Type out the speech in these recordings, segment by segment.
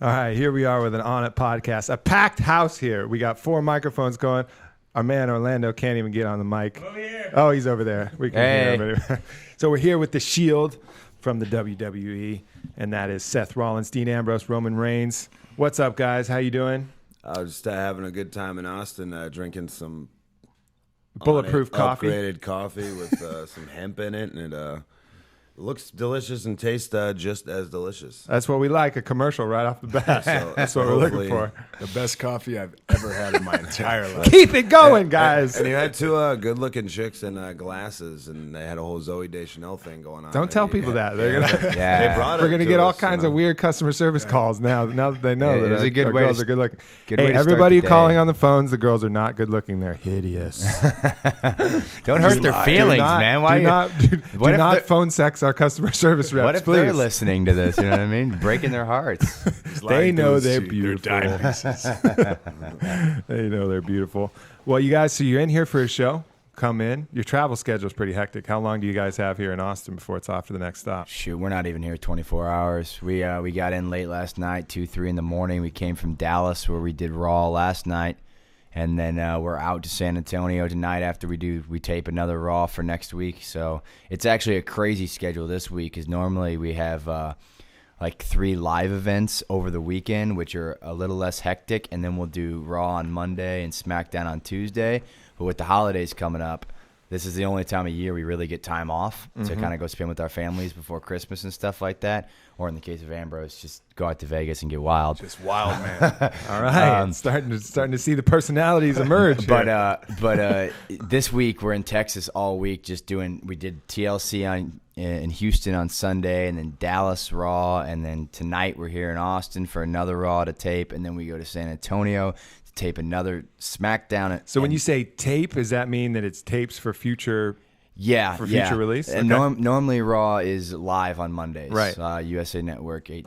All right, here we are with an Onnit Podcast. A packed house here. We got 4 microphones going. Our man Orlando can't even get on the mic. Over here. Oh, he's over there. We can hear him anywhere. So we're here with the Shield from the WWE, and that is Seth Rollins, Dean Ambrose, Roman Reigns. What's up, guys? How you doing? Just having a good time in Austin, drinking some Bulletproof coffee. Upgraded coffee with some hemp in it, and it looks delicious and tastes just as delicious. That's what we like, a commercial right off the bat. So, that's what we're looking for. The best coffee I've ever had in my entire life. Keep it going, guys. And you had 2 good-looking chicks in glasses, and they had a whole Zoe Deschanel thing going on. Don't tell people that. They're gonna. They brought We're it gonna to get all us, kinds of weird customer service calls now. Now that they know that it's a good our way girls to- are good looking. good Hey, way to start everybody the day. calling on the phones, the girls are not good looking. They're hideous. Don't hurt their feelings, man. Why do What if not they're- phone sex our customer service reps, What if please. they're listening to this? You know what I mean? Breaking their hearts. They know they're Their beautiful. dime pieces. They know they're beautiful. Well, you guys, so you're in here for a show. Come in. Your travel schedule is pretty hectic. How long do you guys have here in Austin before it's off to the next stop? Shoot, we're not even here 24 hours. We got in late last night, 2, 3 in the morning. We came from Dallas where we did Raw last night. And then we're out to San Antonio tonight after we tape another Raw for next week. So it's actually a crazy schedule this week because normally we have like 3 live events over the weekend, which are a little less hectic. And then we'll do Raw on Monday and SmackDown on Tuesday. But with the holidays coming up, this is the only time of year we really get time off to kind of go spend with our families before Christmas and stuff like that. Or in the case of Ambrose, just go out to Vegas and get wild. Just wild, man. All right. starting to see the personalities emerge. But this week we're in Texas all week. We did TLC in Houston on Sunday, and then Dallas Raw, and then tonight we're here in Austin for another Raw to tape, and then we go to San Antonio to tape another SmackDown. So when you say tape, does that mean that it's tapes for future? For future release? And Okay. normally Raw is live on Mondays. Right. USA Network, 8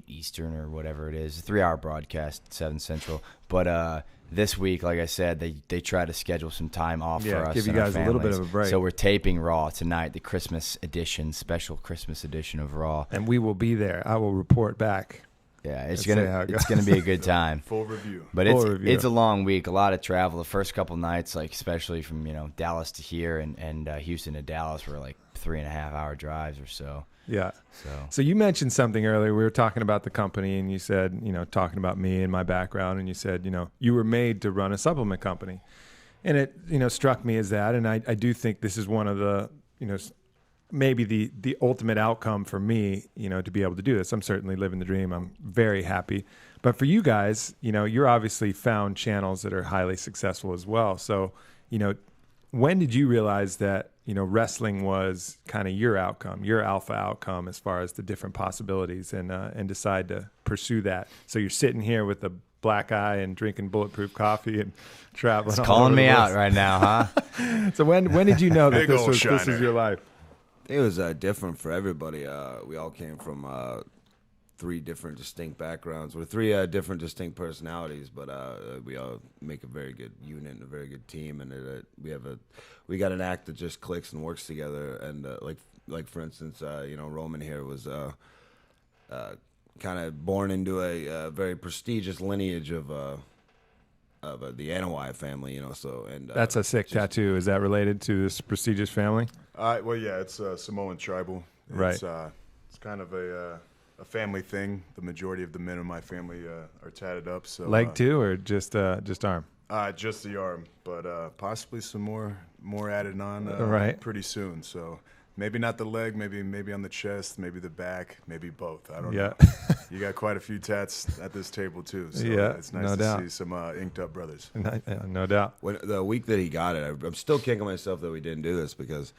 Eastern or whatever it is. A 3-hour broadcast, 7 Central. But this week, like I said, they try to schedule some time off for us. Give you and our guys a little bit families. of a break. So we're taping Raw tonight, the Christmas edition, special Christmas edition of Raw. And we will be there. I will report back. Yeah, Let's it's see how it gonna be a good time. Full review. But Full review. it's a long week, a lot of travel. The first couple nights, like especially from Dallas to here and Houston to Dallas, were like 3.5-hour drives or so. Yeah. So So you mentioned something earlier. We were talking about the company, and you said, talking about me and my background, and you said, you were made to run a supplement company. And it, struck me as that. And I do think this is one of the, maybe the ultimate outcome for me, to be able to do this. I'm certainly living the dream. I'm very happy. But for you guys, you're obviously found channels that are highly successful as well. So, when did you realize that, wrestling was kind of your outcome, your alpha outcome as far as the different possibilities and decide to pursue that? So you're sitting here with a black eye and drinking bulletproof coffee and traveling. it's all calling over me the out place. right now, huh? So when did you know that Big this old was shiner. your life? It was different for everybody. We all came from 3 different distinct backgrounds. We're 3 different distinct personalities, but we all make a very good unit and a very good team. And we got an act that just clicks and works together. And like for instance, Roman here was kind of born into a very prestigious lineage of the Anoa'i family. So and That's a sick tattoo. Is that related to this prestigious family? Well, yeah, it's Samoan tribal. Right. It's kind of a family thing. The majority of the men in my family are tatted up. So Leg too, or just arm? just the arm, but possibly some more added on Right. pretty soon. So maybe not the leg, maybe on the chest, maybe the back, maybe both. I don't Yeah. know. You got quite a few tats at this table too. So Yeah, it's nice no to doubt. see some inked up brothers. No doubt. when the week that he got it, I'm still kicking myself that we didn't do this because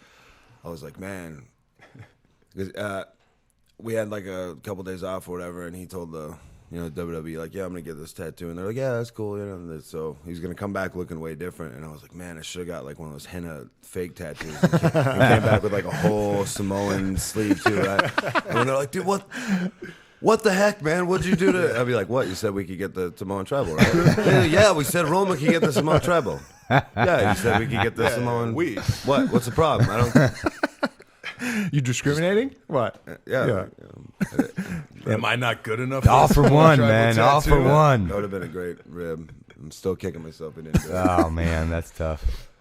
I was like, man, because we had like a couple days off or whatever, and he told the WWE like, yeah, I'm gonna get this tattoo, and they're like, yeah, that's cool, and so he's gonna come back looking way different, and I was like, man, I should have got like one of those henna fake tattoos. He came back with like a whole Samoan sleeve too, right? And they're like, dude, what the heck, man? What'd you do to? I'd be like, what? You said we could get the Samoan tribal, right? They're like, yeah, we said Roman could get the Samoan tribal. Yeah, you said we could get the Samoan. What? What's the problem? I don't. You discriminating? What? Yeah. Am I not good enough? All for one, tribal man. All for tattoo? one. That would have been a great rib. I'm still kicking myself. It didn't do it. Oh man, that's tough.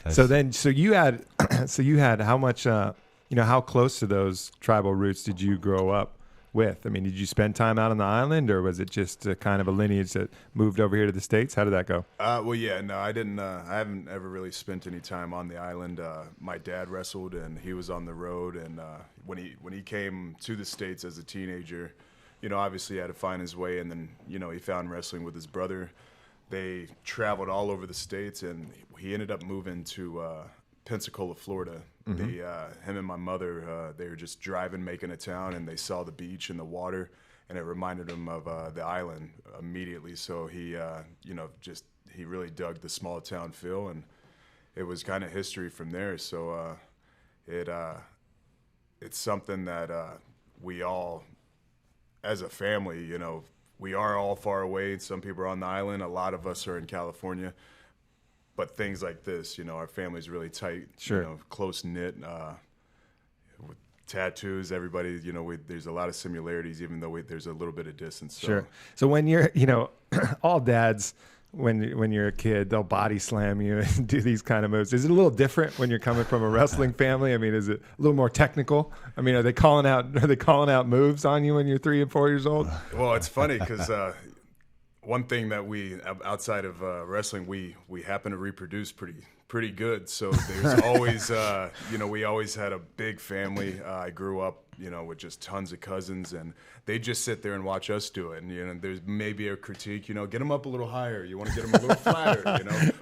So you had how much, how close to those tribal roots did you grow up with? I mean, did you spend time out on the island, or was it just kind of a lineage that moved over here to the States? How did that go? Well, yeah, no, I didn't. I haven't ever really spent any time on the island. My dad wrestled, and he was on the road. And when he came to the States as a teenager, obviously he had to find his way. And then, he found wrestling with his brother. They traveled all over the States, and he ended up moving to Pensacola, Florida. Him and my mother, they were just driving, making a town, and they saw the beach and the water, and it reminded him of the island immediately. So he, he really dug the small town feel, and it was kind of history from there. So it's something that we all, as a family, we are all far away. Some people are on the island. A lot of us are in California. But things like this, our family's really tight, close knit. With tattoos, everybody, there's a lot of similarities, even though there's a little bit of distance. So. Sure. So when you're, all dads, when you're a kid, they'll body slam you and do these kind of moves. Is it a little different when you're coming from a wrestling family? I mean, is it a little more technical? I mean, are they calling out moves on you when you're 3 and 4 years old? Well, it's funny because one thing that we, outside of wrestling, we happen to reproduce pretty good. So there's always, we always had a big family. I grew up, with just tons of cousins, and they just sit there and watch us do it. And, there's maybe a critique, get them up a little higher. You want to get them a little flatter,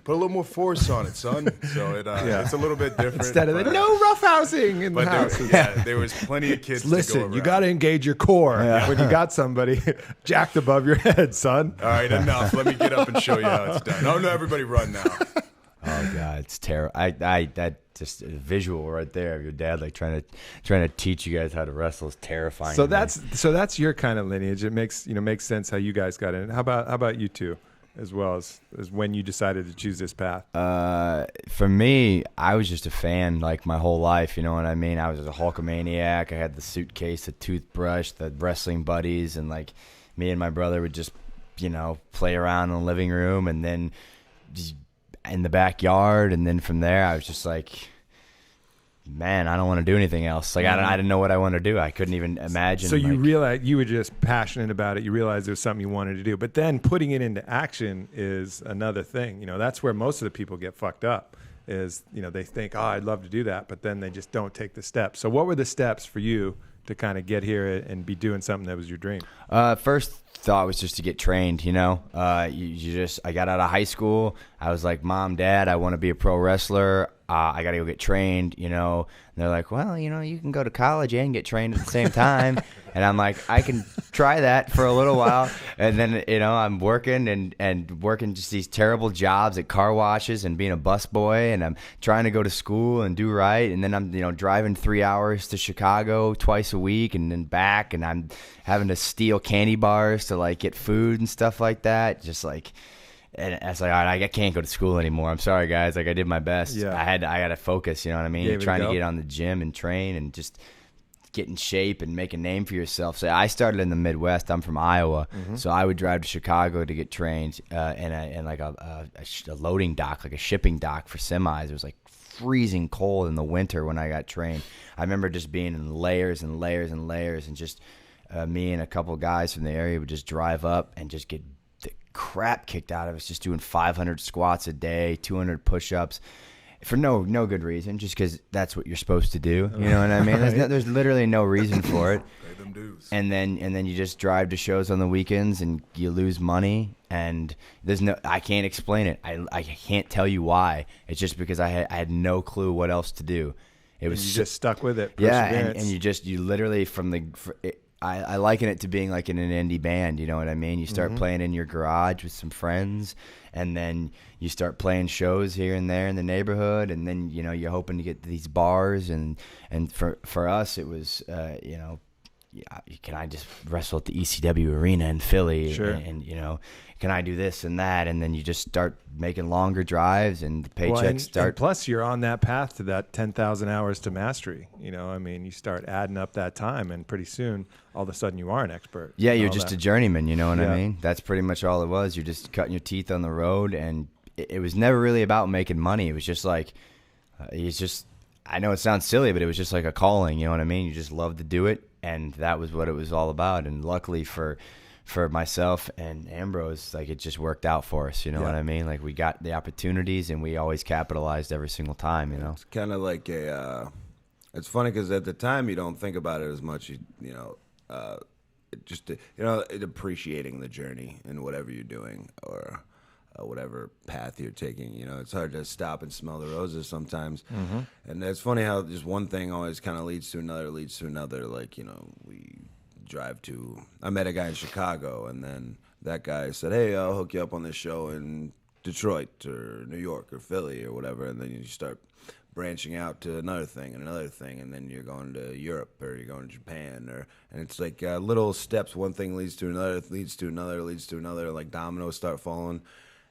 put a little more force on it, son. So it's a little bit different. Instead of no roughhousing in the house. There was plenty of kids to Listen, go around. you got to engage your core when you got somebody jacked above your head, son. All right, enough. Let me get up and show you how it's done. Oh, no, everybody run now. Oh God, it's terrible. That just a visual right there of your dad like trying to teach you guys how to wrestle is terrifying. So that's your kind of lineage. It makes sense how you guys got in. How about you two, as well as when you decided to choose this path? For me, I was just a fan like my whole life. You know what I mean? I was a Hulkamaniac. I had the suitcase, the toothbrush, the wrestling buddies, and like me and my brother would just play around in the living room, and then just in the backyard, and then from there I was just like, man, I don't want to do anything else. Like I didn't know what I wanted to do. I couldn't even imagine. So you realized you were just passionate about it. You realized there was something you wanted to do, but then putting it into action is another thing. That's where most of the people get fucked up. Is they think, oh, I'd love to do that, but then they just don't take the steps. So what were the steps for you to kind of get here and be doing something that was your dream? First thought was just to get trained. I got out of high school. I was like, Mom, Dad, I want to be a pro wrestler. I got to go get trained, And they're like, well, you can go to college and get trained at the same time. And I'm like, I can try that for a little while. And then, I'm working and working just these terrible jobs at car washes and being a busboy. And I'm trying to go to school and do right. And then I'm, driving 3 hours to Chicago twice a week and then back. And I'm having to steal candy bars to like get food and stuff like that. Just like, and I was like, all right, I can't go to school anymore. I'm sorry, guys. Like I did my best. Yeah. I got to focus. You know what I mean? You're trying to get on the gym and train and just get in shape and make a name for yourself. So I started in the Midwest. I'm from Iowa, so I would drive to Chicago to get trained in like a loading dock, like a shipping dock for semis. It was like freezing cold in the winter when I got trained. I remember just being in layers and layers and layers, and just me and a couple guys from the area would just drive up and just get the crap kicked out of us, just doing 500 squats a day, 200 push-ups. For no good reason, just because that's what you're supposed to do. You know what I mean? There's literally no reason for it. Pay them dues. And then you just drive to shows on the weekends and you lose money, and I can't explain it. I can't tell you why. It's just because I had no clue what else to do. It was just stuck with it. Yeah, and you literally I liken it to being like in an indie band, you know what I mean? You start playing in your garage with some friends, and then you start playing shows here and there in the neighborhood, and then, you're hoping to get these bars, and for us it was, can I just wrestle at the ECW arena in Philly? Sure. And can I do this and that? And then you just start making longer drives, and the paychecks start. And plus, you're on that path to that 10,000 hours to mastery. You start adding up that time, and pretty soon, all of a sudden, you are an expert. Yeah, you're just a journeyman. You know what Yeah. I mean? That's pretty much all it was. You're just cutting your teeth on the road, and it was never really about making money. It was just like, I know it sounds silly, but it was just like a calling. You know what I mean? You just loved to do it, and that was what it was all about. And luckily for myself and Ambrose, like, it just worked out for us. You know what I mean? Like, we got the opportunities, and we always capitalized every single time. It's kind of like it's funny because at the time you don't think about it as much. Appreciating the journey and whatever you're doing, or whatever path you're taking. It's hard to stop and smell the roses sometimes. Mm-hmm. And it's funny how just one thing always kind of leads to another. Like, we drive to, I met a guy in Chicago, and then that guy said, hey, I'll hook you up on this show in Detroit or New York or Philly or whatever. And then you start branching out to another thing, and then you're going to Europe, or you're going to Japan, and it's like little steps. One thing leads to another, leads to another, like dominoes start falling.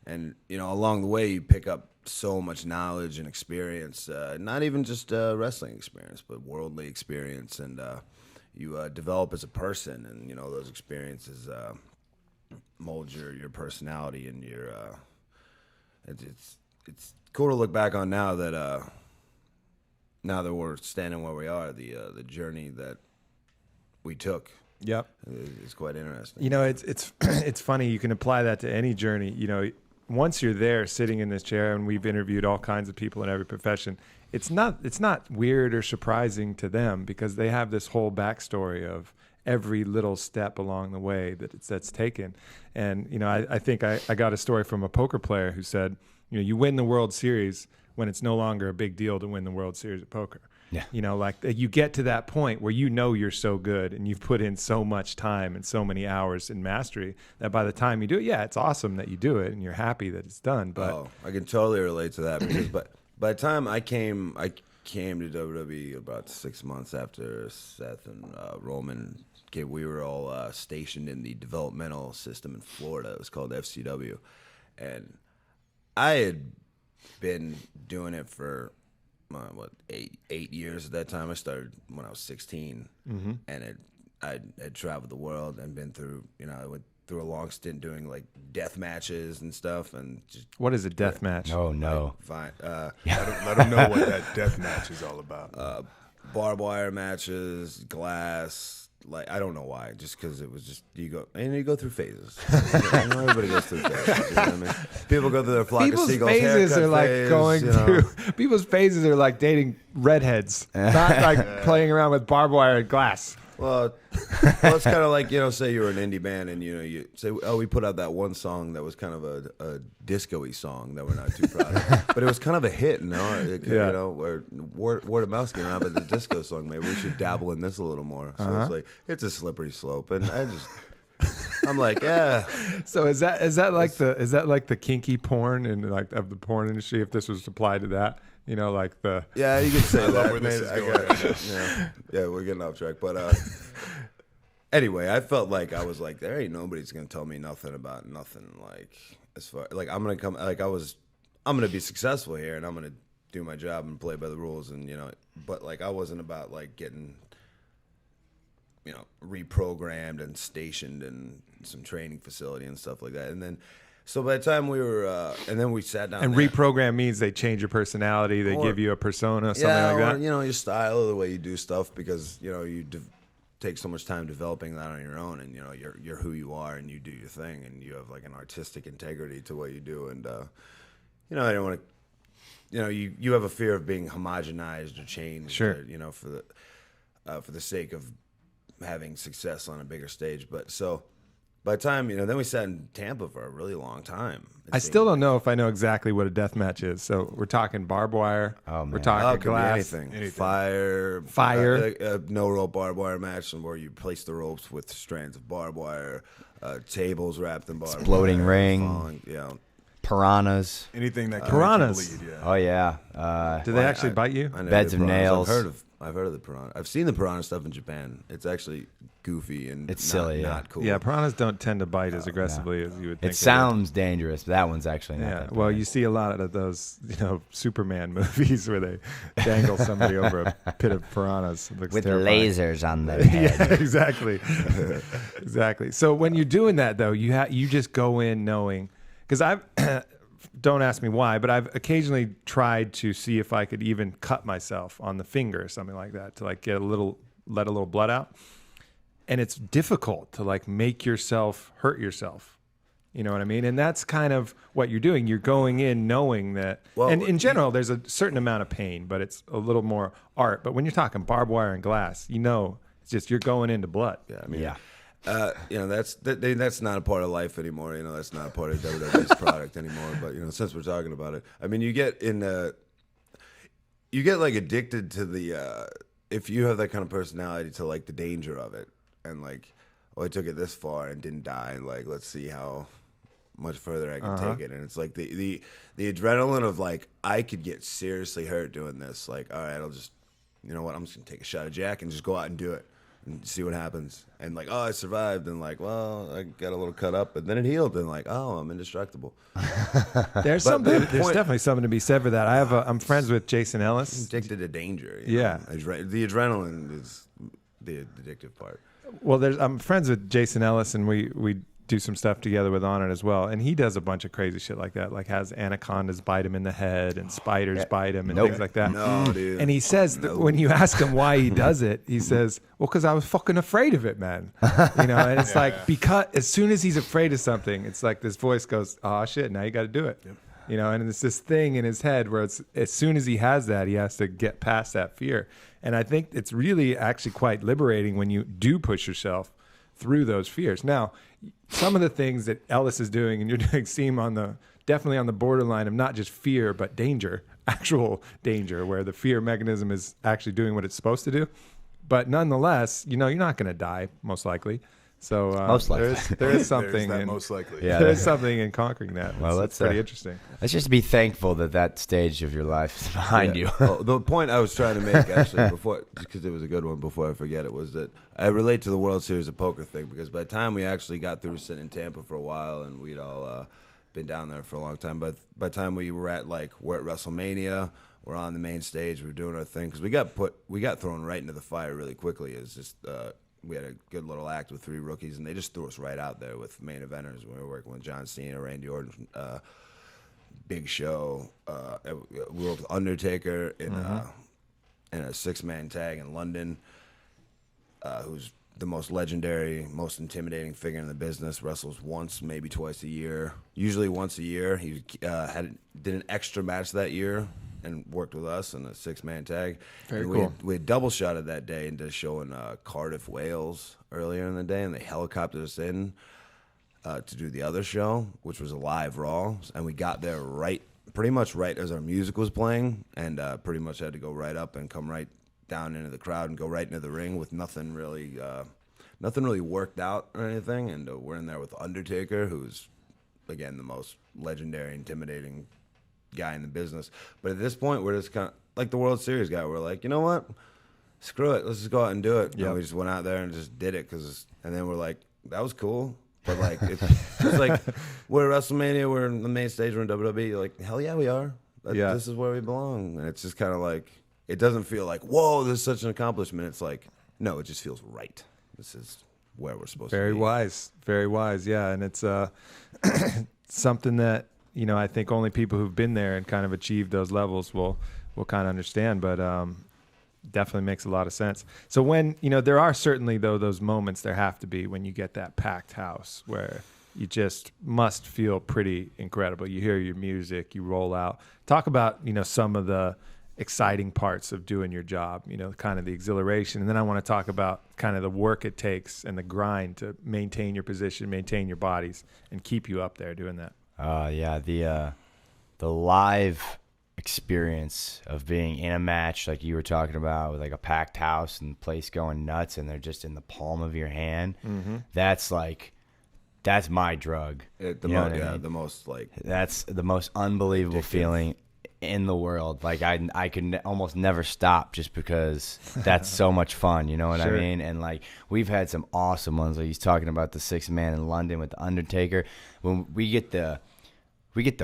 And, along the way, you pick up so much knowledge and experience, not even just wrestling experience, but worldly experience. And you develop as a person, and, those experiences mold your personality, and it's cool to look back on now that we're standing where we are, the journey that we took. Yep. It's quite interesting. It's funny. You can apply that to any journey. Once you're there sitting in this chair, and we've interviewed all kinds of people in every profession, it's not weird or surprising to them, because they have this whole backstory of every little step along the way that's taken. And, I think I got a story from a poker player who said, you win the World Series when it's no longer a big deal to win the World Series of poker. Yeah. Like you get to that point where you're so good, and you've put in so much time and so many hours in mastery, that by the time you do it, it's awesome that you do it and you're happy that it's done. But I can totally relate to that, because by the time I came to WWE about 6 months after Seth and Roman came. We were all stationed in the developmental system in Florida. It was called FCW, and I had been doing it for 8 years at that time. I started when I was 16, and I had traveled the world and been through, I went through a long stint doing like death matches and stuff. And just, what is a death match? Oh no! Fine. Let them know what that death match is all about. Barbed wire matches, glass. Like, I don't know why, just because it was just you go through phases. Everybody goes through phases. You know what I mean? People go through their flock of seagulls. Phases are like phase, going through. People's phases are like dating redheads, not like playing around with barbed wire and glass. Well, it's kind of like, say you're an indie band, and you say, oh, we put out that one song that was kind of a disco-y song that we're not too proud of, but it was kind of a hit, where word of mouth came out, but the disco song, maybe we should dabble in this a little more. So it's like, it's a slippery slope, and I'm like, yeah. So is that like the kinky porn and like of the porn industry? If this was applied to that, like the yeah, you could say I that. love where this is going. Yeah, we're getting off track, but anyway, I felt like I was like, there ain't nobody's gonna tell me nothing about nothing. Like, as far like I'm gonna be successful here, and I'm gonna do my job and play by the rules, and but like I wasn't about like getting reprogrammed and stationed in some training facility and stuff like that. And then, so by the time we were, and then we sat down. And there. reprogram means they change your personality, they give you a persona, something like that. Your style, or the way you do stuff, because you take so much time developing that on your own, and you're who you are, and you do your thing, and you have like an artistic integrity to what you do, and I don't want to, you have a fear of being homogenized or changed, sure, for the sake of having success on a bigger stage. But so by the time, then we sat in Tampa for a really long time. I still don't know if I know exactly what a death match is. So we're talking barbed wire. Oh, man. We're talking glass. Anything. Fire. No rope barbed wire match, where you place the ropes with strands of barbed wire, tables wrapped in barbed Exploding wire, ring. piranhas. Anything that can Piranhas. make you bleed, yeah. Oh yeah. Do they actually bite you? I never Beds did of piranhas. nails. I've heard of the piranha. I've seen the piranha stuff in Japan. It's actually goofy and It's not, silly, yeah. not cool. Yeah, piranhas don't tend to bite as aggressively as you would think. It they would. sounds dangerous, but that one's actually not. Yeah, that well, bad. you see a lot of those, Superman movies where they dangle somebody over a pit of piranhas. It looks with terrifying. lasers on their head. Yeah, exactly, exactly. So when you're doing that, though, you just go in knowing, because I've don't ask me why, but I've occasionally tried to see if I could even cut myself on the finger or something like that to like let a little blood out, and it's difficult to like make yourself hurt yourself. You know what I mean? And that's kind of what you're doing. You're going in knowing that, Well, and in general, there's a certain amount of pain, but it's a little more art. But when you're talking barbed wire and glass, it's just you're going into blood. Yeah, I mean, Yeah. That's not a part of life anymore. That's not a part of WWE's product anymore. But since we're talking about it, I mean, you get like addicted to the if you have that kind of personality to like the danger of it, and like, oh, I took it this far and didn't die, and like, let's see how much further I can take it. And it's like the adrenaline of like, I could get seriously hurt doing this. Like, all right, I'll just, I'm just gonna take a shot of Jack and just go out and do it. And see what happens. And like, oh, I survived. And like, well, I got a little cut up, and then it healed. And like, oh, I'm indestructible. There's definitely something to be said for that. I'm friends with Jason Ellis. Addicted to danger. Yeah. The adrenaline is the addictive part. Well, I'm friends with Jason Ellis, and we do some stuff together with Onnit as well. And he does a bunch of crazy shit like that, like has anacondas bite him in the head and spiders bite him and things like that. No, dude. And he says that when you ask him why he does it, he says, well, because I was fucking afraid of it, man. And it's because as soon as he's afraid of something, it's like this voice goes, oh, shit, now you got to do it. Yep. And it's this thing in his head where it's as soon as he has that, he has to get past that fear. And I think it's really actually quite liberating when you do push yourself through those fears. Now, some of the things that Ellis is doing and you're doing seem definitely on the borderline of not just fear, but danger, actual danger, where the fear mechanism is actually doing what it's supposed to do. But nonetheless, you're not going to die, most likely. So Most likely. there is something There's that in, most likely. Yeah. there is something in conquering that. Well, It's pretty interesting. Let's just be thankful that stage of your life is behind you. Well, the point I was trying to make, actually, before, because it was a good one, before I forget it, was that I relate to the World Series of Poker thing, because by the time we actually got through sitting in Tampa for a while, and we'd all been down there for a long time, but by the time we're at WrestleMania, we're on the main stage, we're doing our thing, because we got thrown right into the fire really quickly. It's just we had a good little act with 3 rookies, and they just threw us right out there with main eventers. We were working with John Cena, Randy Orton, Big Show. We worked with Undertaker in a 6-man tag in London, who's the most legendary, most intimidating figure in the business. Wrestles once, maybe twice a year. Usually once a year. He did an extra match that year and worked with us in a 6-man tag. Very and cool. We had double shotted that day into a show in Cardiff, Wales earlier in the day, and they helicoptered us in to do the other show, which was a live Raw. And we got there pretty much right as our music was playing, and pretty much had to go right up and come right down into the crowd and go right into the ring with nothing really worked out or anything. And we're in there with Undertaker, who's, again, the most legendary, intimidating guy in the business. But at this point, we're just kind of like the World Series guy. We're like, you know what? Screw it. Let's just go out and do it. Yep. And we just went out there and just did it. And then we're like, that was cool. But like, it's just like, we're at WrestleMania, we're in the main stage, we're in WWE. You're like, hell yeah, we are. Yeah. This is where we belong. And it's just kind of like, it doesn't feel like, whoa, this is such an accomplishment. It's like, no, it just feels right. This is where we're supposed to be. Very wise. Yeah. And it's something that, I think only people who've been there and kind of achieved those levels will kind of understand, but definitely makes a lot of sense. So when, there are certainly, though, those moments there have to be when you get that packed house where you just must feel pretty incredible. You hear your music, you roll out. Talk about, some of the exciting parts of doing your job, kind of the exhilaration. And then I want to talk about kind of the work it takes and the grind to maintain your position, maintain your bodies, and keep you up there doing that. Yeah, the live experience of being in a match like you were talking about with like a packed house and the place going nuts and they're just in the palm of your hand. Mm-hmm. That's like that's my drug. The most like that's the most unbelievable feeling in the world. Like I can almost never stop just because that's so much fun. You know what I mean? And like we've had some awesome ones. Like he's talking about the 6th man in London with the Undertaker. When we get the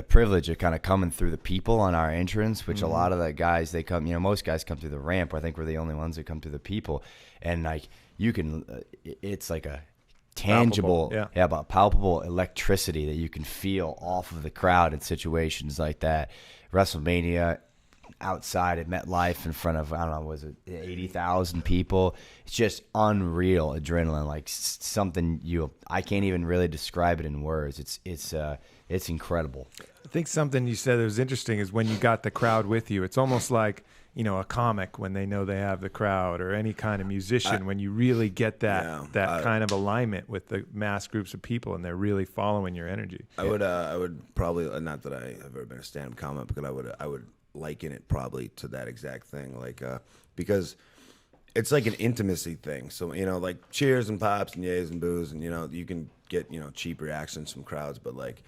privilege of kind of coming through the people on our entrance, which a lot of the guys, they come, most guys come through the ramp. I think we're the only ones that come through the people. And like you can, it's like a tangible, palpable electricity that you can feel off of the crowd in situations like that. WrestleMania outside at MetLife in front of, I don't know, was it 80,000 people? It's just unreal adrenaline, like something I can't even really describe it in words. It's incredible. I think something you said that was interesting is when you got the crowd with you. It's almost like, a comic when they know they have the crowd, or any kind of musician when you really get that kind of alignment with the mass groups of people and they're really following your energy. I would probably, not that I have ever been a stand-up comic, but I would liken it probably to that exact thing, like because it's like an intimacy thing. So like cheers and pops and yays and boos, and you can get cheap reactions from crowds, but like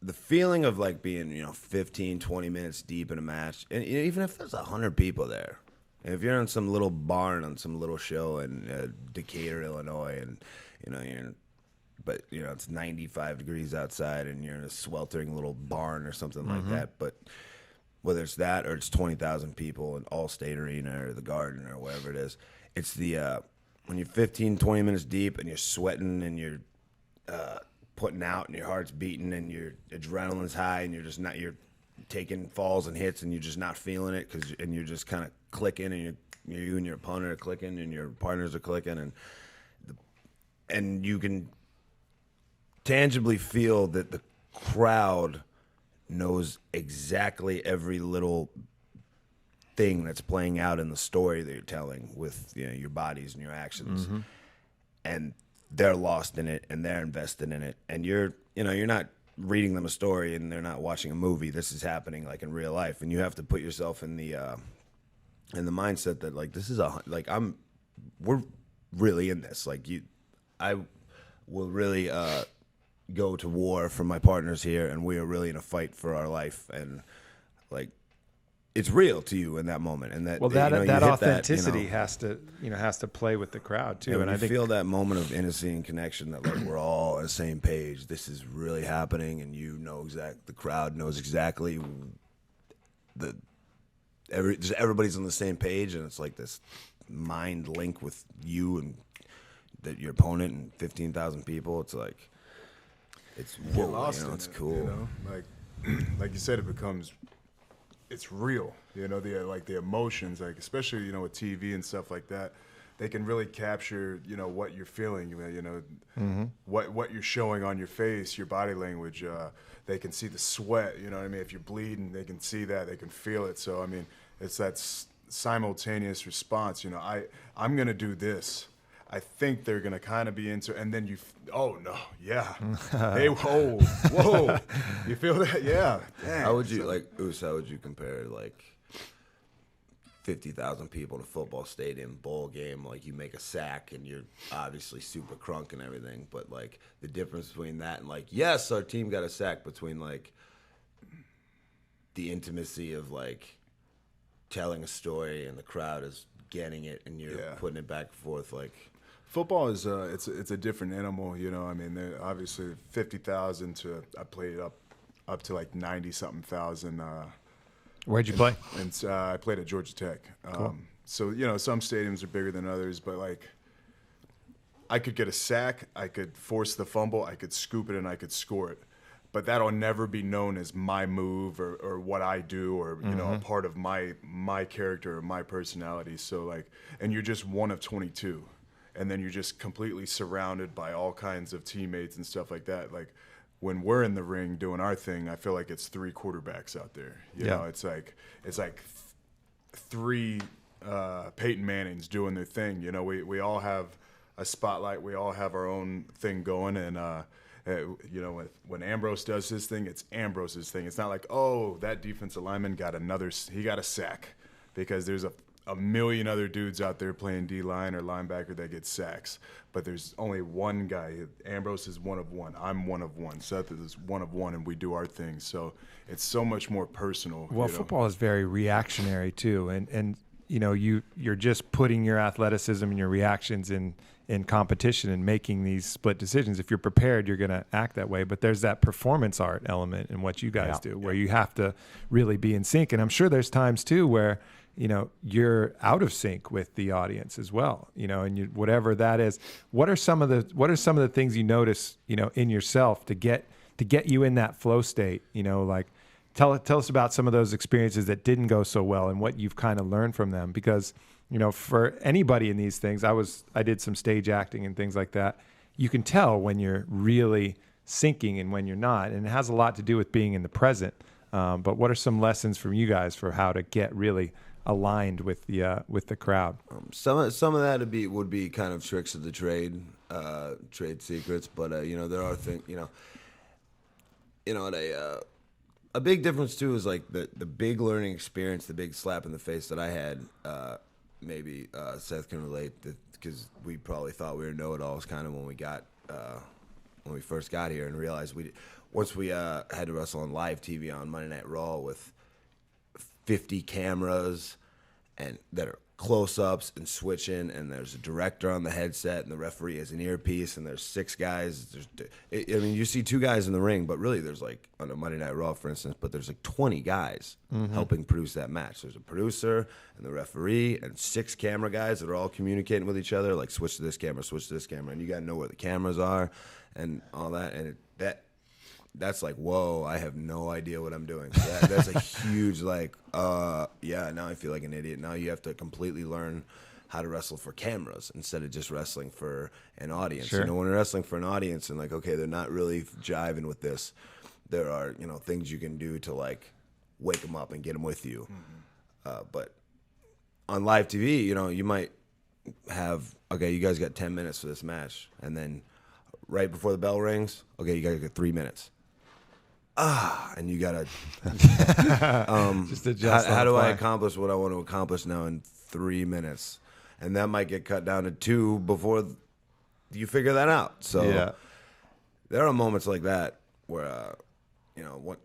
the feeling of like being 15, 20 minutes deep in a match, and even if there's 100 people there, and if you're in some little barn on some little show in Decatur, Illinois, and but it's 95 degrees outside and you're in a sweltering little barn or something like that, but whether it's that or it's 20,000 people in Allstate Arena or the Garden or wherever it is, it's the when you're 15, 20 minutes deep and you're sweating and you're putting out and your heart's beating and your adrenaline's high and you're taking falls and hits and you're just not feeling it and you're just kind of clicking, and you and your opponent are clicking and your partners are clicking, and you can tangibly feel that the crowd knows exactly every little thing that's playing out in the story that you're telling with your bodies and your actions, and they're lost in it and they're invested in it, and you're not reading them a story and they're not watching a movie. This is happening like in real life, and you have to put yourself in the mindset that like this is we're really in this. Like I will really go to war for my partners here, and we are really in a fight for our life, and like it's real to you in that moment, and that that authenticity has to play with the crowd too. And I feel that moment of intimacy and connection that like we're all on the same page. This is really happening, and the crowd knows exactly everybody's on the same page, and it's like this mind link with you and your opponent and 15,000 people. It's like it's it's cool. Like you said, it's real, the emotions, like especially with TV and stuff like that, they can really capture what you're feeling, what you're showing on your face, your body language. They can see the sweat, if you're bleeding, they can see that, they can feel it. So it's that simultaneous response. I'm gonna do this. I think they're gonna kind of be into, and then oh no, yeah, hey, whoa, you feel that? Yeah. Dang. How would you compare like 50,000 people in a football stadium bowl game? Like you make a sack and you're obviously super crunk and everything, but like the difference between that and like, yes, our team got a sack, between like the intimacy of like telling a story and the crowd is getting it and you're putting it back and forth. Like football is it's a different animal, They're obviously 50,000 to, I played up to like 90-something thousand. Where'd you play? And I played at Georgia Tech. Cool. So some stadiums are bigger than others, but like I could get a sack, I could force the fumble, I could scoop it, and I could score it. But that'll never be known as my move or what I do, or a part of my character or my personality. So like, and you're just one of 22. And then you're just completely surrounded by all kinds of teammates and stuff like that. Like when we're in the ring doing our thing, I feel like it's 3 quarterbacks out there. You know, it's like 3 Peyton Mannings doing their thing. We all have a spotlight. We all have our own thing going. And when Ambrose does his thing, it's Ambrose's thing. It's not like, oh, that defensive lineman got a sack, because there's a million other dudes out there playing D-line or linebacker that get sacks, but there's only one guy. Ambrose is one of one. I'm one of one. Seth is one of one, and we do our thing. So it's so much more personal. Well, football is very reactionary too, and you know, you're just putting your athleticism and your reactions in competition and making these split decisions. If you're prepared, you're going to act that way. But there's that performance art element in what you guys do, where you have to really be in sync. And I'm sure there's times too where, you know, you're out of sync with the audience as well, you know, and whatever that is. What are some of the things you notice, you know, in yourself to get you in that flow state? You know, like tell us about some of those experiences that didn't go so well and what you've kind of learned from them. Because, you know, for anybody in these things, I did some stage acting and things like that. You can tell when you're really syncing and when you're not, and it has a lot to do with being in the present. But what are some lessons from you guys for how to get really aligned with the crowd? Some of that would be kind of tricks of the trade secrets. But you know, there are things. You know, a big difference too is like the big learning experience, the big slap in the face that I had. Maybe Seth can relate, because we probably thought we were know-it-alls kind of when we first got here, and realized once we had to wrestle on live TV on Monday Night Raw with 50 cameras and that are close-ups and switching, and there's a director on the headset, and the referee has an earpiece, and there's 6 guys. I mean, you see 2 guys in the ring, but really there's like, on a Monday Night Raw, for instance, but there's like 20 guys helping produce that match. There's a producer and the referee and 6 camera guys that are all communicating with each other, like switch to this camera, and you got to know where the cameras are and all that, and that's like, whoa, I have no idea what I'm doing. That's a huge, like, now I feel like an idiot. Now you have to completely learn how to wrestle for cameras instead of just wrestling for an audience. Sure. You know, when you're wrestling for an audience and like, okay, they're not really jiving with this, there are, you know, things you can do to like wake them up and get them with you. But on live TV, you know, you might have, okay, you guys got 10 minutes for this match. And then right before the bell rings, okay, you guys got 3 minutes. And you gotta just adjust. How do I accomplish what I want to accomplish now in 3 minutes? And that might get cut down to 2 before you figure that out. So there are moments like that where you know what,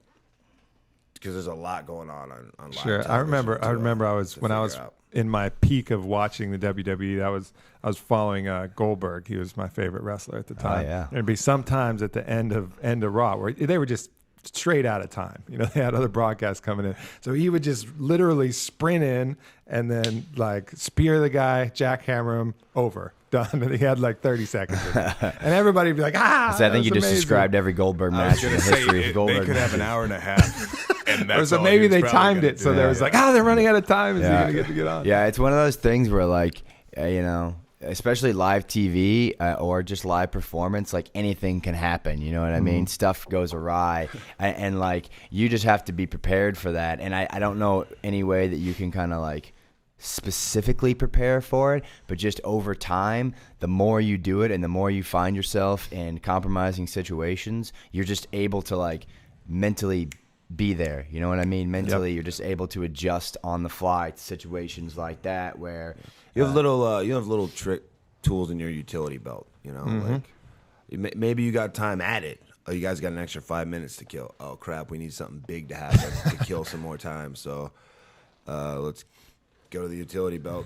because there's a lot going on live Sure, television. I remember I was in my peak of watching the WWE. I was following Goldberg. He was my favorite wrestler at the time. Oh, yeah. There'd be some times at the end of Raw where they were just straight out of time. You know, they had other broadcasts coming in. So he would just literally sprint in and then like spear the guy, jackhammer him, over. Done. And he had like 30 seconds. And everybody would be like, So I think you just described every Goldberg match in the history of Goldberg. They could have an hour and a half. And that's so maybe they timed it. So there was like, they're running out of time. Is he going to get on? Yeah, it's one of those things where like, you know, especially live TV or just live performance, like anything can happen. You know what I mean? Stuff goes awry, and like you just have to be prepared for that. And I don't know any way that you can kind of like specifically prepare for it, but just over time, the more you do it and the more you find yourself in compromising situations, you're just able to like mentally be there. You know what I mean? Mentally, you're just able to adjust on the fly to situations like that where you have little trick tools in your utility belt. You know, like maybe you got time at it. Oh, you guys got an extra 5 minutes to kill. Oh crap, we need something big to happen to kill some more time. So let's go to the utility belt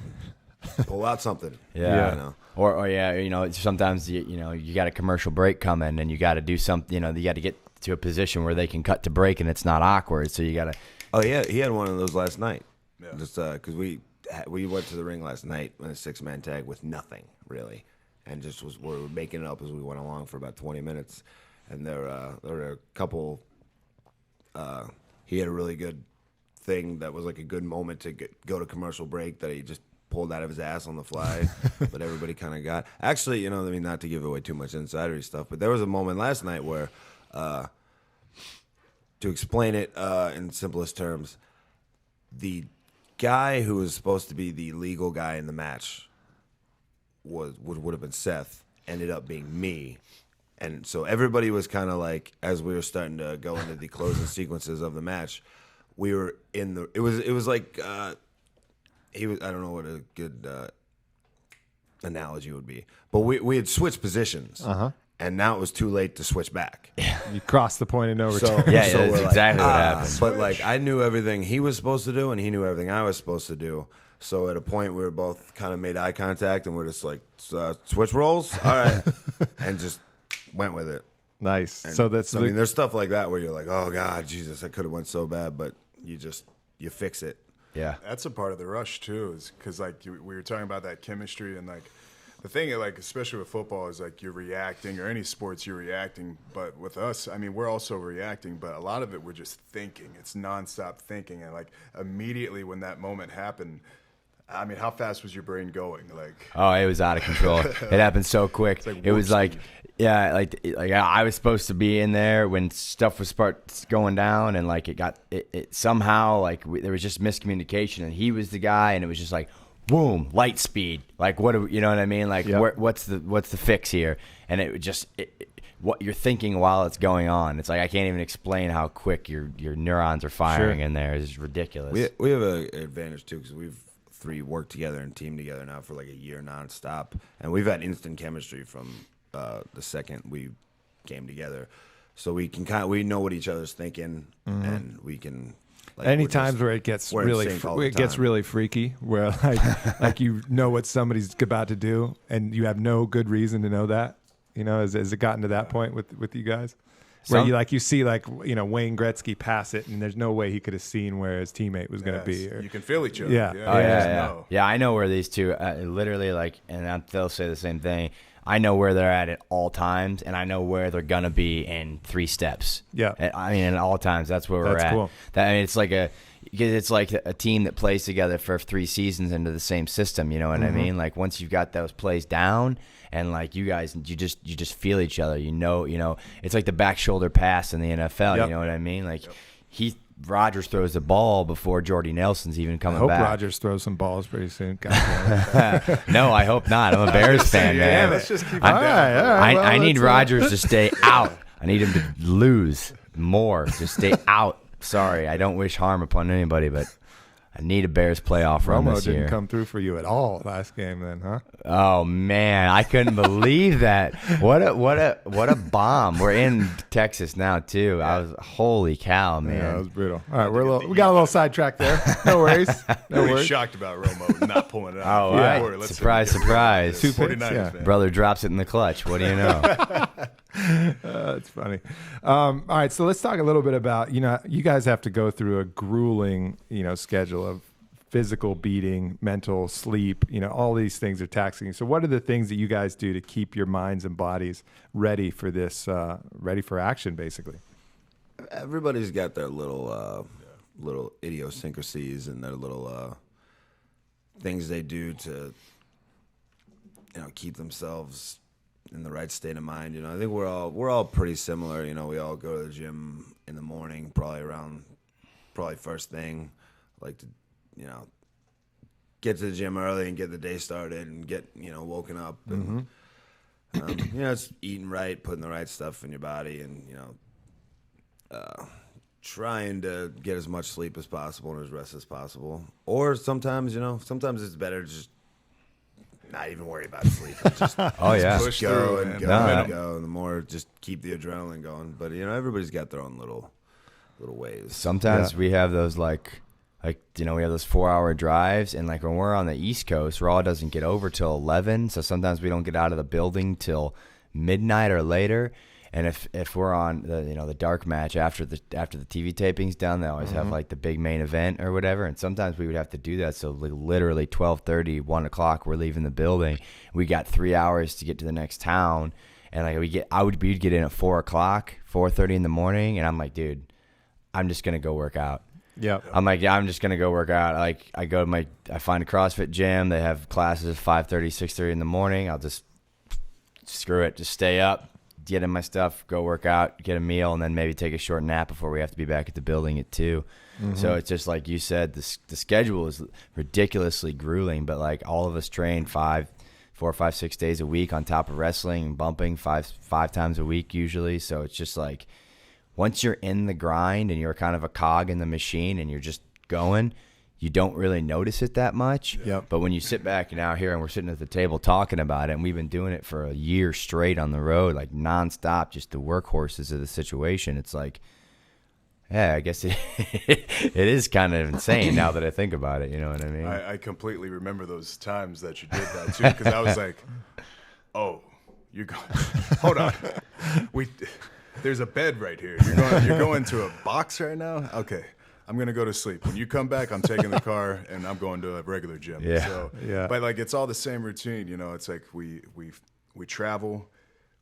and pull out something. Yeah. You know? Or you know, sometimes you got a commercial break coming and you got to do something. You know, you got to get to a position where they can cut to break and it's not awkward. So you got to. Oh yeah, he had one of those last night. Yeah. Just because we went to the ring last night in a 6-man tag with nothing really, and just we were making it up as we went along for about 20 minutes, and there were a couple. He had a really good thing that was like a good moment to go to commercial break that he just pulled out of his ass on the fly, but everybody kind of got. Actually, you know, I mean, not to give away too much insidery stuff, but there was a moment last night where, to explain it in simplest terms, the guy who was supposed to be the legal guy in the match would have been Seth, ended up being me. And so everybody was kind of like, as we were starting to go into the closing sequences of the match, we were in the. It was like he was. I don't know what a good analogy would be, but we had switched positions, and now it was too late to switch back. You crossed the point of no So, return. Yeah, so that's we're exactly what happened. But like, I knew everything he was supposed to do, and he knew everything I was supposed to do. So at a point, we were both kind of made eye contact, and we're just like, switch roles, all right, and just went with it. Nice. And So that's I mean, there's stuff like that where you're like, oh God, Jesus, that could have went so bad, but you fix it. Yeah. That's a part of the rush too, is because like we were talking about that chemistry, and like the thing, like especially with football, is like you're reacting, or any sports you're reacting. But with us, I mean, we're also reacting, but a lot of it we're just thinking. It's nonstop thinking, and like immediately when that moment happened, I mean, how fast was your brain going? Like, Oh, it was out of control. It happened so quick. like It was warp like, speed. yeah, like I was supposed to be in there when stuff was going down, and like it somehow like there was just miscommunication, and he was the guy, and it was just like, boom, light speed. Like you know what I mean? Like Yep. what's the fix here? And it would just what you're thinking while it's going on. It's like I can't even explain how quick your neurons are firing in there. It's ridiculous. We have an advantage too because we've three worked together and teamed together now for like a year nonstop, and we've had instant chemistry from the second we came together. So we can we know what each other's thinking, and we can. Like, any times where it gets we're in really sync all the it gets time. really freaky, where like you know what somebody's about to do, and you have no good reason to know that. You know, has it gotten to that point with you guys? Where you see Wayne Gretzky pass it, and there's no way he could have seen where his teammate was going to be. You can feel each other. Yeah. Oh you yeah, just yeah. know. Yeah, I know where these two literally they'll say the same thing. I know where they're at all times, and I know where they're gonna be in 3 steps. Yeah. I mean, at all times, that's where we're That's at. cool. It's like a team that plays together for 3 seasons into the same system. You know what I mean? Like once you've got those plays down, and like you guys, you just feel each other. You know, it's like the back shoulder pass in the NFL. Yep. You know what I mean? Like Rodgers throws the ball before Jordy Nelson's even I coming hope back. Rodgers throws some balls pretty soon. God, No, I hope not. I'm a Bears fan, Yeah, man. let's just keep it all down. right, all right. I need let's, Rodgers to stay out. I need him to lose more. Just stay out. Sorry, I don't wish harm upon anybody, but I need a Bears playoff run Romo this didn't year. come through for you at all last game, then, huh? Oh man, I couldn't believe that. What a bomb. We're in Texas now too. Holy cow, man. Yeah, that was brutal. All right, we got a little sidetracked there. No worries. No Really worries. shocked about Romo not pulling it out. Oh, yeah. right. Let's Surprise, get rid of surprise. it. 2 49ers picks, yeah. fan. Brother drops it in the clutch. What do you know? That's funny. All right, so let's talk a little bit about, you guys have to go through a grueling, schedule of physical beating, mental, sleep, all these things are taxing. So what are the things that you guys do to keep your minds and bodies ready for this, ready for action, basically? Everybody's got their little idiosyncrasies and their little things they do to keep themselves in the right state of mind. I think we're all pretty similar. We all go to the gym in the morning, probably first thing, like to get to the gym early and get the day started and get woken up and it's eating right, putting the right stuff in your body, and trying to get as much sleep as possible and as rest as possible. Or sometimes it's better to just not even worry about sleep. Just Oh yeah. Push go through, and man. go No. and go. And the more, just keep the adrenaline going. But everybody's got their own little ways. Sometimes we have those we have those 4-hour drives, and like when we're on the East Coast, Raw doesn't get over till 11, so sometimes we don't get out of the building till midnight or later. And if we're on the dark match after the TV taping's done, they always have like the big main event or whatever, and sometimes we would have to do that. So like literally 12:30, 1 o'clock, we're leaving the building. We got 3 hours to get to the next town, and like we'd get in at 4 o'clock, 4:30 in the morning, and I'm like, dude, I'm just gonna go work out. Yeah. I'm like, yeah, I'm just gonna go work out. Like I find a CrossFit gym. They have classes at 5:30, 6:30 in the morning. I'll just screw it, just stay up, get in my stuff, go work out, get a meal, and then maybe take a short nap before we have to be back at the building at 2. So it's just like you said, the schedule is ridiculously grueling, but like all of us train 4, 5, 6 days a week on top of wrestling and bumping five times a week usually. So it's just like, once you're in the grind and you're kind of a cog in the machine and you're just going, you don't really notice it that much. Yep. But when you sit back and out here and we're sitting at the table talking about it, and we've been doing it for a year straight on the road, like nonstop, just the workhorses of the situation, it's like, yeah, I guess it is kind of insane now that I think about it. You know what I mean? I completely remember those times that you did that too, because I was like, "Oh, you're going. Hold on, there's a bed right here. You're going to a box right now. Okay, I'm gonna go to sleep. When you come back, I'm taking the car and I'm going to a regular gym. Yeah. So, Yeah. But like it's all the same routine. You know, it's like we travel,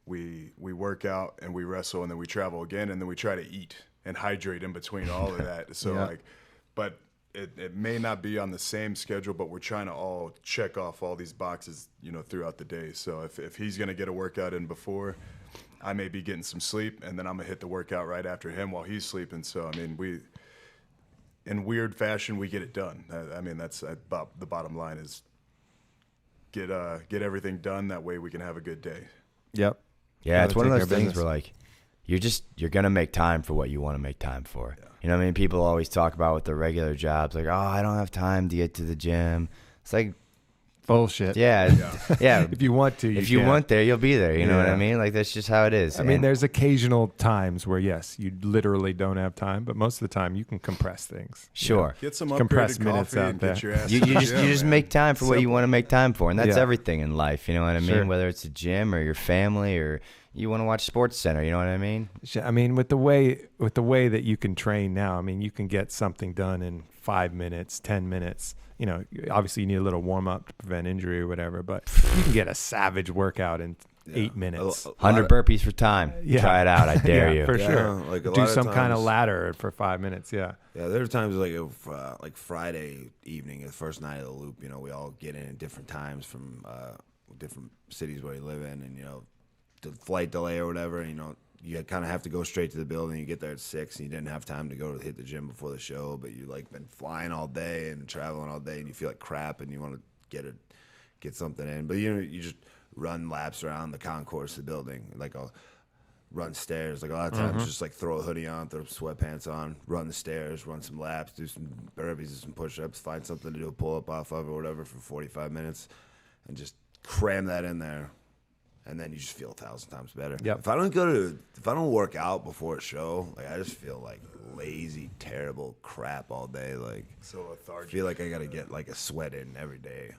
we work out and we wrestle, and then we travel again, and then we try to eat and hydrate in between all of that. So Yeah. like, but it may not be on the same schedule, but we're trying to all check off all these boxes, you know, throughout the day. So if he's going to get a workout in before, I may be getting some sleep, and then I'm going to hit the workout right after him while he's sleeping. So, I mean, in weird fashion, we get it done. I mean, that's about the bottom line is get everything done. That way we can have a good day. Yep. Yeah, it's one of Take those care of things business. where like you're gonna make time for what you want to make time for. You know what I mean? People always talk about with their regular jobs, like, oh, I don't have time to get to the gym. It's like, Bullshit. yeah. If you want to, If you can. want there, you'll be there. You know what I Yeah. mean? Like that's just how it is. I mean, And- there's occasional times where yes, you literally don't have time, but most of the time you can compress things. sure. Get some Compressed upgraded minutes coffee out and there. get your ass. You to the just gym, man. make time for what you Simple. want to make time for, and that's Yeah. everything in life. You know what I mean? Sure. Whether it's a gym or your family or you want to watch Sports Center. You know what I mean? I mean, with the way that you can train now, I mean, you can get something done in 5 minutes, 10 minutes. You know, obviously you need a little warm up to prevent injury or whatever, but you can get a savage workout in 8 minutes. 100 burpees for time. Yeah. Try it out. I dare Yeah, you. for Yeah, sure. like a Do lot of some kind of times- ladder for 5 minutes. Yeah. Yeah, there are times like Friday evening, the first night of the loop. You know, we all get in at different times from different cities where we live in, and you know, the flight delay or whatever. And, you know, you kind of have to go straight to the building. You get there at 6, and you didn't have time to go to hit the gym before the show, but you like been flying all day and traveling all day, and you feel like crap, and you want to get something in. But you know, you just run laps around the concourse of the building, like I'll run stairs. Like a lot of times, just like throw a hoodie on, throw sweatpants on, run the stairs, run some laps, do some burpees, do some push-ups, find something to do a pull-up off of or whatever for 45 minutes, and just cram that in there. And then you just feel 1,000 times better. Yep. If I don't work out before a show, like I just feel like lazy, terrible crap all day. Like So I lethargic. feel like I gotta get like a sweat in every day.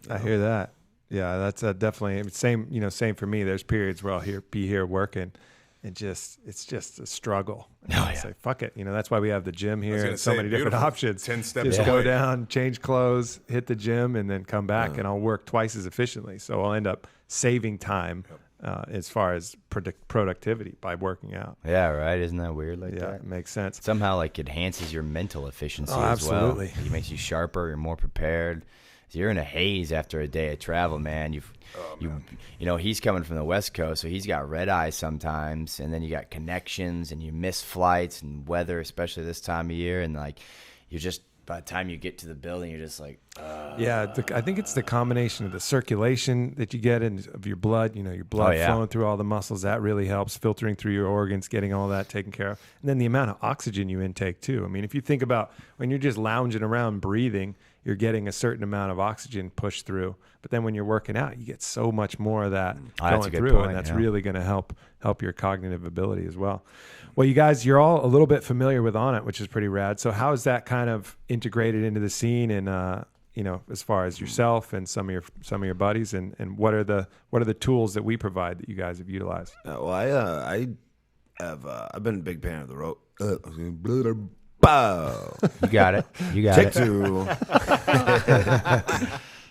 I hear that. Yeah, that's definitely same. You know, same for me. There's periods where I'll be here working, and it's just a struggle. And Oh, I yeah. say, fuck it. You know, that's why we have the gym here gonna and so say, many different beautiful. options. 10 steps Just go away. down, change clothes, hit the gym, and then come back, and I'll work twice as efficiently. So I'll end up saving time as far as productivity by working out. Yeah, right. Isn't that weird like Yeah, that? it makes sense. Somehow like enhances your mental efficiency Oh, as well. absolutely. It makes you sharper, you're more prepared. So you're in a haze after a day of travel, man. You know, he's coming from the West Coast, so he's got red eye sometimes, and then you got connections and you miss flights and weather, especially this time of year, and like you're just by the time you get to the building, you're just like, Yeah, I think it's the combination of the circulation that you get of your blood, you know, your blood Oh, yeah. flowing through all the muscles. That really helps filtering through your organs, getting all that taken care of. And then the amount of oxygen you intake too. I mean, if you think about when you're just lounging around breathing, you're getting a certain amount of oxygen pushed through. But then when you're working out, you get so much more of that Oh, that's going a good through. point, And that's yeah. really going to help your cognitive ability as well. Well, you guys, you're all a little bit familiar with Onnit, which is pretty rad. So how is that kind of integrated into the scene and, you know, as far as yourself and some of your buddies, and what are the tools that we provide that you guys have utilized? Well, I've been a big fan of the rope. Bow. you got it. You got Take it. 2.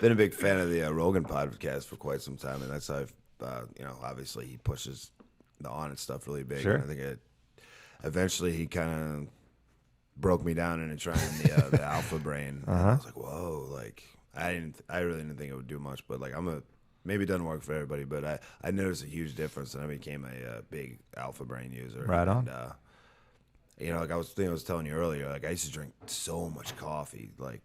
Been a big fan of the Rogan podcast for quite some time, and that's how I've, you know, obviously he pushes the Onnit stuff really big. Sure. And I think eventually he kind of broke me down into trying the alpha brain. And I was like, whoa, like I really didn't think it would do much, but like maybe it doesn't work for everybody, but I noticed a huge difference, and I became a big alpha brain user. Right on. And, you know, like I was telling you earlier, like I used to drink so much coffee, like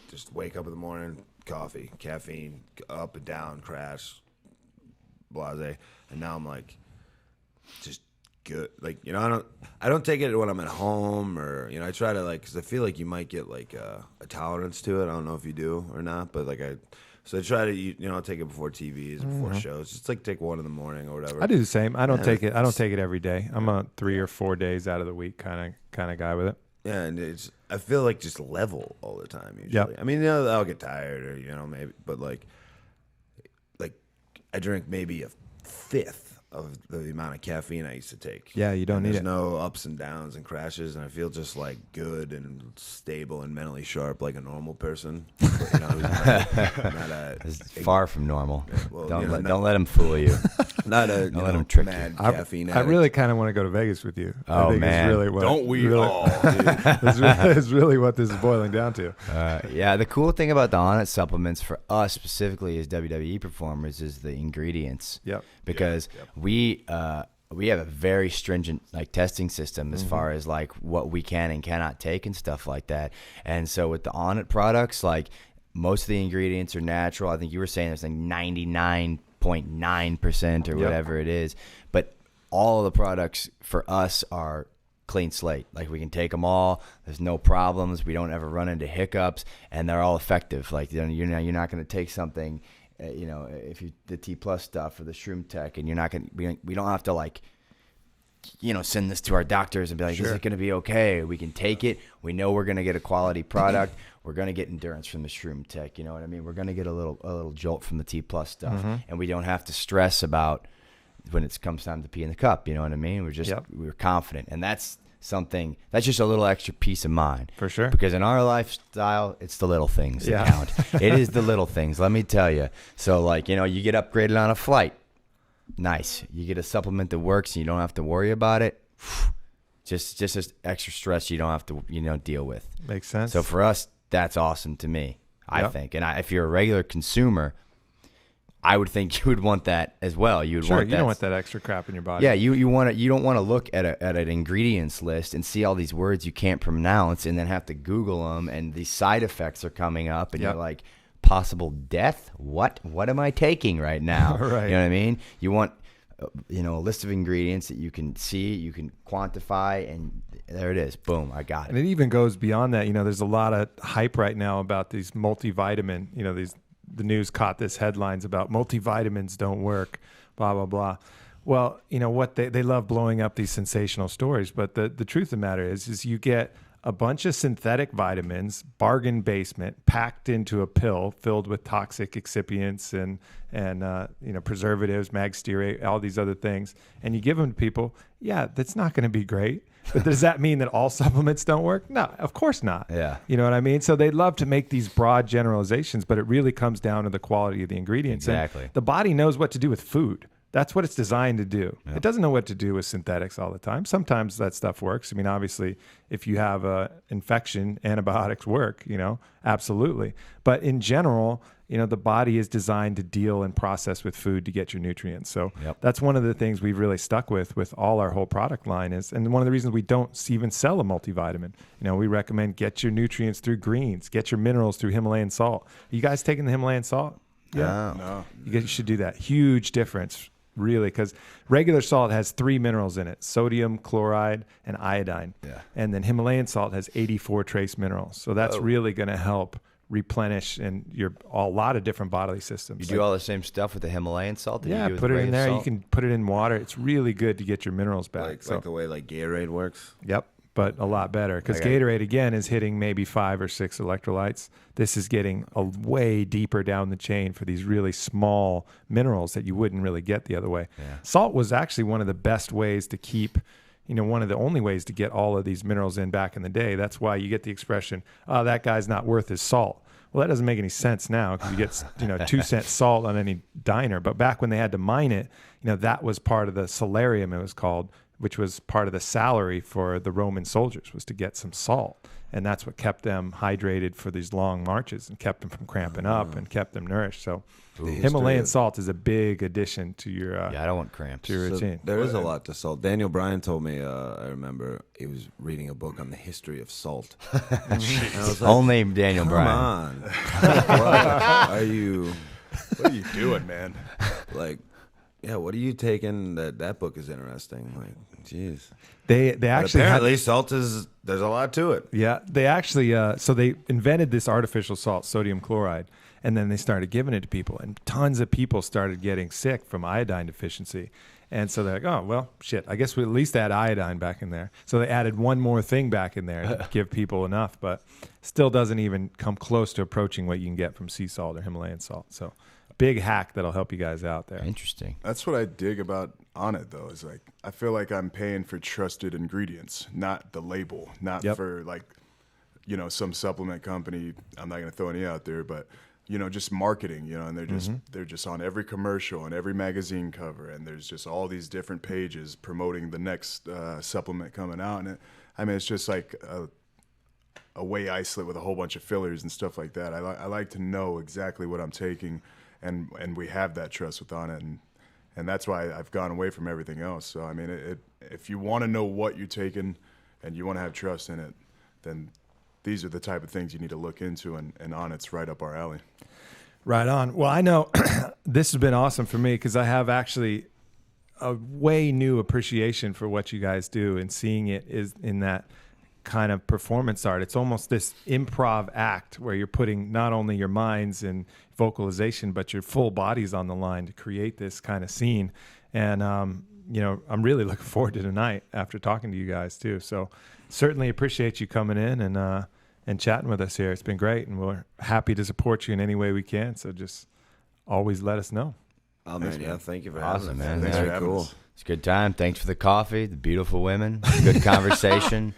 just wake up in the morning, coffee, caffeine, up and down, crash, blase, and now I'm like just good. Like, you know, I don't take it when I'm at home, or, you know, I try to, like, because I feel like you might get like a tolerance to it. I don't know if you do or not, but like so I try to, you know, take it before TVs, before shows. Just like take one in the morning or whatever. I do the same. I don't take it every day. I'm a 3 or 4 days out of the week kind of guy with it. Yeah, and I feel like just level all the time usually. Yep. I mean, you know, I'll get tired, or, you know, maybe, but like I drink maybe a fifth of the amount of caffeine I used to take. Yeah, you don't need There's it. no ups and downs and crashes, and I feel just like good and stable and mentally sharp like a normal person. But, you know, It's far from normal. well, don't you know, don't let him fool you. not a Don't let him trick you. mad I caffeine I addict. really kind of want to go to Vegas with you. Oh, I think man. It's really what, Don't we really, all? it's really what this is boiling down to. Yeah, the cool thing about the Onnit supplements for us specifically as WWE performers is the ingredients. Yep. Because we have a very stringent like testing system as far as like what we can and cannot take and stuff like that. And so with the Onnit products, like most of the ingredients are natural. I think you were saying it's like 99.9% or whatever it is. But all of the products for us are clean slate. Like we can take them all. There's no problems. We don't ever run into hiccups, and they're all effective. Like, you know, you're not going to take something, you know, if you the T Plus stuff or the Shroom Tech, and you're not going to, we don't have to like, you know, send this to our doctors and be like, is it going to be okay? We can take it. We know we're going to get a quality product. We're going to get endurance from the Shroom Tech. You know what I mean? We're going to get a little jolt from the T Plus stuff, and we don't have to stress about when it comes time to pee in the cup. You know what I mean? We're confident, and that's something that's just a little extra peace of mind For sure. because in our lifestyle it's the little things that count. It is the little things, let me tell you. So, like, you know, you get upgraded on a flight, nice. You get a supplement that works and you don't have to worry about it, just this extra stress you don't have to, you know, deal with. Makes sense. So for us, that's awesome to me, I think. And if you're a regular consumer, I would think you would want that as well. You would want that. You don't want that extra crap in your body. Yeah, you don't want to look at an ingredients list and see all these words you can't pronounce and then have to Google them, and these side effects are coming up, and you're like, possible death? What am I taking right now? Right. You know what I mean? You want, you know, a list of ingredients that you can see, you can quantify, and there it is. Boom, I got it. And it even goes beyond that. You know, there's a lot of hype right now about these multivitamin, you know, the news caught this headlines about multivitamins don't work, blah, blah, blah. Well, you know what, they love blowing up these sensational stories, but the truth of the matter is you get a bunch of synthetic vitamins, bargain basement, packed into a pill filled with toxic excipients and you know, preservatives, mag stearate, all these other things, and you give them to people. Yeah, that's not going to be great. But does that mean that all supplements don't work? No, of course not. Yeah. You know what I mean? So they love to make these broad generalizations, but it really comes down to the quality of the ingredients. Exactly. And the body knows what to do with food. That's what it's designed to do. It doesn't know what to do with synthetics all the time. Sometimes that stuff works. I mean, obviously, if you have an infection, antibiotics work, you know, absolutely. But in general, you know, the body is designed to deal and process with food to get your nutrients. So that's one of the things we've really stuck with all our whole product line is, and one of the reasons we don't even sell a multivitamin. You know, we recommend get your nutrients through greens, get your minerals through Himalayan salt. Are you guys taking the Himalayan salt? Yeah. No. You should do that. Huge difference, really, because regular salt has 3 minerals in it: sodium, chloride, and iodine. Yeah. And then Himalayan salt has 84 trace minerals. So that's really going to help replenish and a lot of different bodily systems. You do all the same stuff with the Himalayan salt that you do with put it in regular there. salt? You can put it in water. It's really good to get your minerals back. Like the way like Gatorade works. Yep, but a lot better because Okay. Gatorade again is hitting maybe 5 or 6 electrolytes. This is getting a way deeper down the chain for these really small minerals that you wouldn't really get the other way. Yeah. Salt was actually one of the best ways to keep, you know, one of the only ways to get all of these minerals in back in the day. That's why you get the expression, "Oh, that guy's not worth his salt." Well, that doesn't make any sense now because you get, you know, 2-cent salt on any diner. But back when they had to mine it, you know, that was part of the salarium, it was called, which was part of the salary for the Roman soldiers, was to get some salt. And that's what kept them hydrated for these long marches and kept them from cramping up and kept them nourished. So Himalayan salt is a big addition to your I don't want cramps. to your So routine. there is a lot to salt. Daniel Bryan told me, I remember he was reading a book on the history of salt. And I was like, Only Daniel come Bryan. on. What are you What are you doing, man? like? what are you taking that book is interesting? Like, jeez. They actually apparently salt there's a lot to it. Yeah, they actually so they invented this artificial salt, sodium chloride, and then they started giving it to people, and tons of people started getting sick from iodine deficiency. And so they're like, oh, well, shit, I guess we at least add iodine back in there. So they added one more thing back in there to give people enough, but still doesn't even come close to approaching what you can get from sea salt or Himalayan salt. So big hack that'll help you guys out there. Interesting. That's what I dig about Onnit, though, is like I feel like I'm paying for trusted ingredients, not the label, not for like, some supplement company. I'm not going to throw any out there, but just marketing, and they're just on every commercial and every magazine cover, and there's just all these different pages promoting the next supplement coming out, and it's just like a whey isolate with a whole bunch of fillers and stuff like that. I like to know exactly what I'm taking, and we have that trust with Onnit, and that's why I've gone away from everything else. So if you want to know what you're taking and you want to have trust in it, then these are the type of things you need to look into, and Onnit's right up our alley. Right on. Well, I know this has been awesome for me because I have actually a way new appreciation for what you guys do, and seeing it is in that kind of performance art. It's almost this improv act where you're putting not only your minds and vocalization, but your full bodies on the line to create this kind of scene. And, I'm really looking forward to tonight after talking to you guys too. So certainly appreciate you coming in and chatting with us here. It's been great, and we're happy to support you in any way we can. So just always let us know. Oh, man, thank you for Awesome, having us. man. Thanks Very for having cool. us. It's a good time. Thanks for the coffee, the beautiful women, good conversation,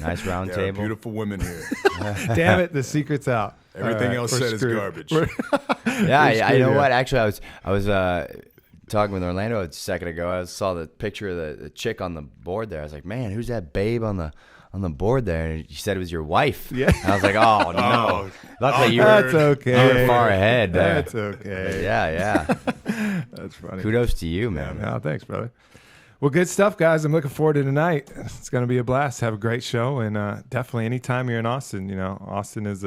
nice round Yeah, table. beautiful women here. Damn it, the secret's out. Everything All right, else we're said screwed. is garbage. Yeah, you know yeah. what? Actually, I was talking with Orlando a second ago. I saw the picture of the chick on the board there. I was like, man, who's that babe on the board there? And you said it was your wife. Yeah. And I was like, oh no. Luckily you That's were okay. far ahead there. That's okay. Yeah. That's funny. Kudos to you, man. No, thanks, brother. Well, good stuff, guys. I'm looking forward to tonight. It's going to be a blast. Have a great show, and definitely anytime you're in Austin, Austin is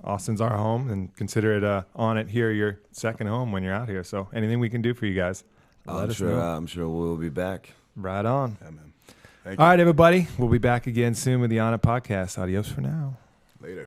Austin's our home, and consider it Onnit here your second home when you're out here. So anything we can do for you guys, let us know. I'm sure we'll be back. Right on. Yeah, man. Thank All you. right, everybody. We'll be back again soon with the Onnit Podcast. Adios for now. Later.